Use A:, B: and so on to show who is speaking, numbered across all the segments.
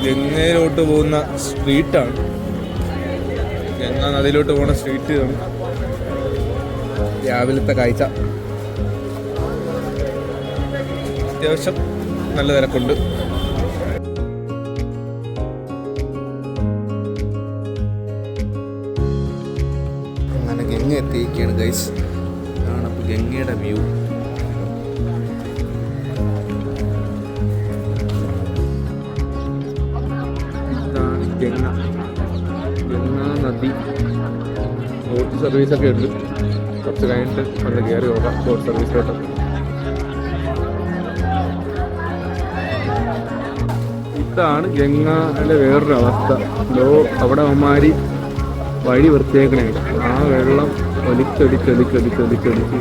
A: ഗംഗയിലോട്ട് പോകുന്ന സ്ട്രീറ്റാണ്. ഗംഗ നദിയിലോട്ട് പോകുന്ന സ്ട്രീറ്റ് രാവിലത്തെ കാഴ്ച. അത്യാവശ്യം നല്ല തിരക്കുണ്ട്. അങ്ങനെ ഗംഗ എത്തിയിരിക്കുകയാണ് ഗൈസ്. ഇതാണ് അപ്പോൾ ഗംഗയുടെ വ്യൂ. ഇതാണ് ഗംഗ നദി. ബോട്ട് സർവീസൊക്കെ ഉണ്ട്. കുറച്ച് കഴിഞ്ഞിട്ട് ഒന്ന് കയറി പോകാം ബോട്ട് സർവീസിലോട്ട്. ഇതാണ് ഗംഗയുടെ വേറൊരു അവസ്ഥ. അവിടെ അവന്മാരി വഴി വൃത്തിയാക്കണേണ്ട്. ആ വെള്ളം ഒലിച്ചൊലിച്ചൊലിച്ചൊലിച്ചൊലിച്ചൊലിച്ച്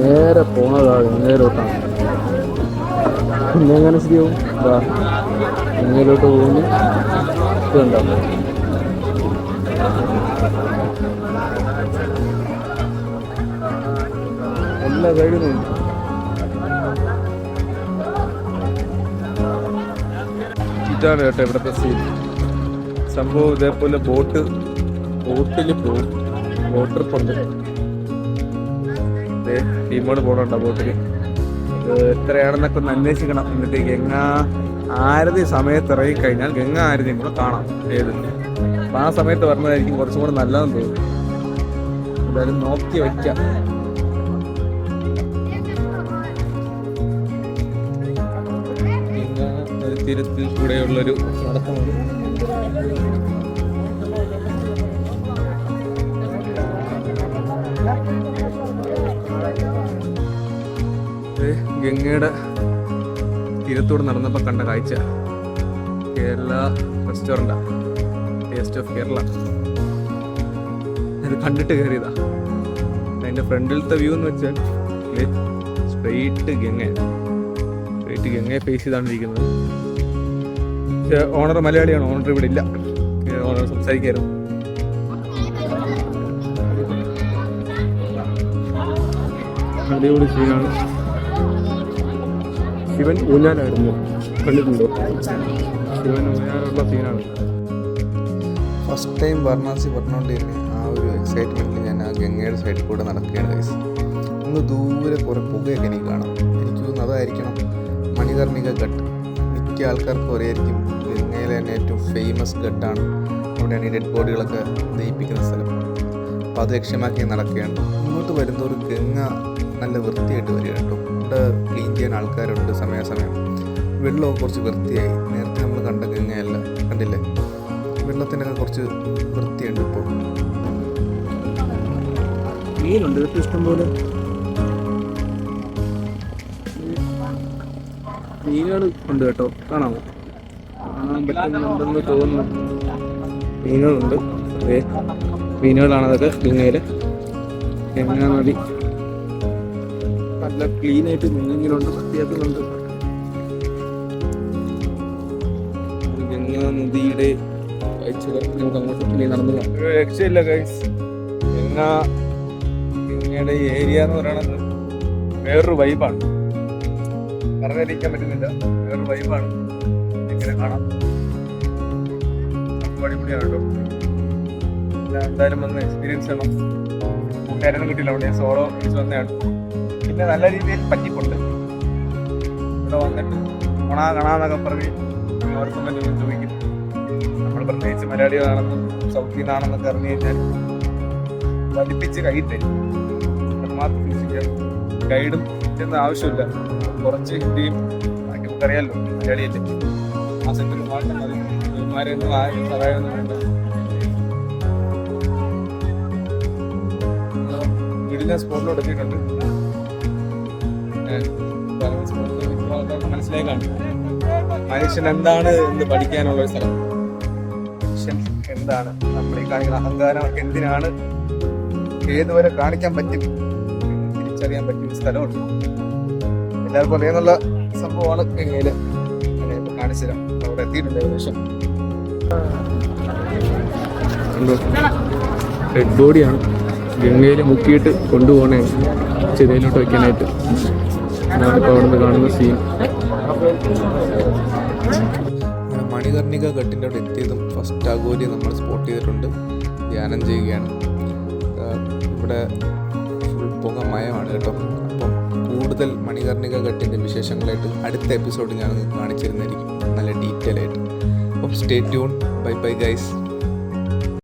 A: നേരെ പോണതാണ് ഗംഗയിലോട്ടാണ്. പിന്നെ എങ്ങനെ ശരിയാവും? ഗംഗയിലോട്ട് പോകുന്നു. ഇതുണ്ടാവും എല്ലാ കഴിയുന്നുണ്ട്. ഇതാണ് കേട്ടോ ഇവിടുത്തെ സീൻ. സംഭവം ഇതേപോലെ ബോട്ടിൽ പോകും. ബോട്ട് ട്രിപ്പുണ്ട്. ടീമോട് പോകണുണ്ടോ ബോട്ടിൽ? എത്രയാണെന്നൊക്കെ ഒന്ന് അന്വേഷിക്കണം. എന്നിട്ട് ഗംഗ ആരതി സമയത്ത് ഇറങ്ങിക്കഴിഞ്ഞാൽ ഗംഗ ആരതി കൂടെ കാണാം. അപ്പം ആ സമയത്ത് പറഞ്ഞതായിരിക്കും കുറച്ചും കൂടെ നല്ലതെന്ന് തോന്നുന്നു. എന്തായാലും നോക്കി വയ്ക്കാം. തീരത്തിൽ കൂടെയുള്ളൊരു നടത്തമാണ്. ഗംഗയുടെ തീരത്തോട് നടന്നപ്പോൾ കണ്ട കാഴ്ച കേരള റെസ്റ്റോറൻ്റാണ്. Taste of Kerala. അത് കണ്ടിട്ട് കയറിയതാ. അതിൻ്റെ ഫ്രണ്ടിലത്തെ വ്യൂ എന്ന് വെച്ചാൽ സ്ട്രെയിറ്റ് ഗംഗയെ ഫേസ് ചെയ്താണ് ഇരിക്കുന്നത്. പക്ഷേ ഓണർ മലയാളിയാണ്. ഓണർ ഇവിടെ ഇല്ല. ഓണർ സംസാരിക്കായിരുന്നു. അടിപൊളി സീനാണ്. ശിവൻ ഊഞ്ഞാലായിരുന്നു. കണ്ടിട്ടുണ്ടോ? ശിവൻ ഊഞ്ഞാലുള്ള സീനാണ്. ഫസ്റ്റ് ടൈം വാരണാസി പറഞ്ഞുകൊണ്ട് തന്നെ ആ ഒരു എക്സൈറ്റ്മെൻറ്റിൽ ഞാൻ ആ ഗംഗയുടെ സൈഡിൽ കൂടെ നടക്കുകയാണ് ഗൈസ്. ഒന്ന് ദൂരെ കുറേ പുകയൊക്കെ എനിക്ക് കാണാം. എനിക്ക് തോന്നുന്നു അതായിരിക്കണം മണികർണിക ഘട്ട്. മിക്ക ആൾക്കാർക്കും അറിയായിരിക്കും ഗംഗയിലെ തന്നെ ഏറ്റവും ഫേമസ് ഘട്ടാണ്. അവിടെയാണ് ഈ ഡെഡ് ബോഡികളൊക്കെ ദഹിപ്പിക്കുന്ന സ്ഥലം. അപ്പോൾ അത് ലക്ഷ്യമാക്കി നടക്കുകയാണ്. ഇങ്ങോട്ട് വരുന്നവർ ഗംഗ നല്ല വൃത്തിയായിട്ട് വരിക കേട്ടോ. ഇവിടെ ക്ലീൻ ചെയ്യാൻ ആൾക്കാരുണ്ട് സമയാസമയം. വെള്ളമൊക്കെ കുറച്ച് വൃത്തിയായി. നേരത്തെ നമ്മൾ കണ്ട ഗംഗയല്ല, കണ്ടില്ലേ? വെള്ളത്തിനൊക്കെ കുറച്ച് വൃത്തിയുണ്ട് ഇപ്പോൾ. മീനുണ്ട് ഇതൊക്കെ ഇഷ്ടംപോലെ. മീനുകൾ ഉണ്ട് കേട്ടോ. കാണാമോ? കാണാൻ പറ്റുന്നുണ്ടെന്ന് തോന്നുന്നു. മീനുകളുണ്ട്. മീനുകളാണ് അതൊക്കെ. ഗംഗയിലെ ഗംഗ നദി നല്ല ക്ലീനായിട്ട് മീനിങ്ങനുണ്ട്, വൃത്തിയാക്കുന്നുണ്ട്. ഗംഗാ നദിയുടെ കാഴ്ചകൾ നമുക്ക് അങ്ങോട്ട് ഇനി നടന്നു പോകാം. ഒരു രക്ഷയില്ല ഗൈസ്. ഗംഗയുടെ ഈ ഏരിയ എന്ന് പറയുന്നത് വേറൊരു വൈബാണ്. പറഞ്ഞിരിക്കാൻ പറ്റുന്നില്ല. വേറൊരു വൈബാണ്. ഇങ്ങനെ കാണാം. അടിപൊളിയാണ് കേട്ടോ. എന്തായാലും വന്ന് എക്സ്പീരിയൻസ് ചെയ്യണം. കൂട്ടുകാരൊന്നും കിട്ടില്ല. അവിടെ സോളോ വെച്ച് വന്നതാണ്. പിന്നെ നല്ല രീതിയിൽ പറ്റിക്കൊണ്ട് ഇവിടെ വന്നിട്ട് കാണാന്നൊക്കെ പറഞ്ഞ് അവർക്കും പറ്റുമെന്ന് ചോദിക്കും. നമ്മൾ പ്രത്യേകിച്ച് മലയാളികളാണെന്നും സൗത്തിൽ നിന്നാണെന്നൊക്കെ അറിഞ്ഞു കഴിഞ്ഞാൽ വലിപ്പിച്ച് കൈ തരും. അത് മാത്രം സൂക്ഷിക്കാം. ഗൈഡും ഇതൊന്നും ആവശ്യമില്ല. കുറച്ച് ഹിന്ദിയും ബാക്കി നമുക്കറിയാമല്ലോ മലയാളിയല്ലേ. ആ സെൻറ്ററിൽ മാത്രം മതി. ഇവന്മാരെയൊന്നും പറയാനൊന്നും വേണ്ട. വീടിൻ്റെ സ്പോട്ടിലോട്ട് എത്തിയിട്ടുണ്ട്. മനസ്സിലായി കാണും മനുഷ്യൻ എന്താണ് എന്ന് പഠിക്കാനുള്ള ഒരു സ്ഥലം. മനുഷ്യൻ എന്താണ്, നമ്മൾ ഈ കാണിക്കുന്ന അഹങ്കാരം എന്തിനാണ്, ഏതുവരെ കാണിക്കാൻ പറ്റും തിരിച്ചറിയാൻ പറ്റിയ സ്ഥലമുണ്ട്. എല്ലാവർക്കും അറിയാന്നുള്ള സംഭവമാണ് ഗംഗയില്. കാണിച്ചു തരാം. അവിടെ എത്തിയിട്ടുണ്ട് ഏകദേശം. ഡെഡ് ബോഡിയാണ്. ഗംഗയിൽ മുക്കിയിട്ട് കൊണ്ടുപോകണേ ചിതയിലോട്ട് വയ്ക്കാനായിട്ട്. ഞാനിപ്പോൾ അവിടെ നിന്ന് കാണുന്ന സീൻ. മണികർണിക ഘട്ടിൻ്റെ അവിടെ എത്തിയതും ഫസ്റ്റ് അഘോരി നമ്മൾ സ്പോട്ട് ചെയ്തിട്ടുണ്ട്. ധ്യാനം ചെയ്യുകയാണ്. ഇവിടെ ഫുൾ പുകമയമാണ് കേട്ടോ. അപ്പം കൂടുതൽ മണികർണിക ഘട്ടിൻ്റെ വിശേഷങ്ങളായിട്ട് അടുത്ത എപ്പിസോഡ് ഞാൻ കാണിച്ചിരുന്നതായിരിക്കും, നല്ല ഡീറ്റെയിൽ ആയിട്ട്. അപ്പം stay tune. Bye bye guys.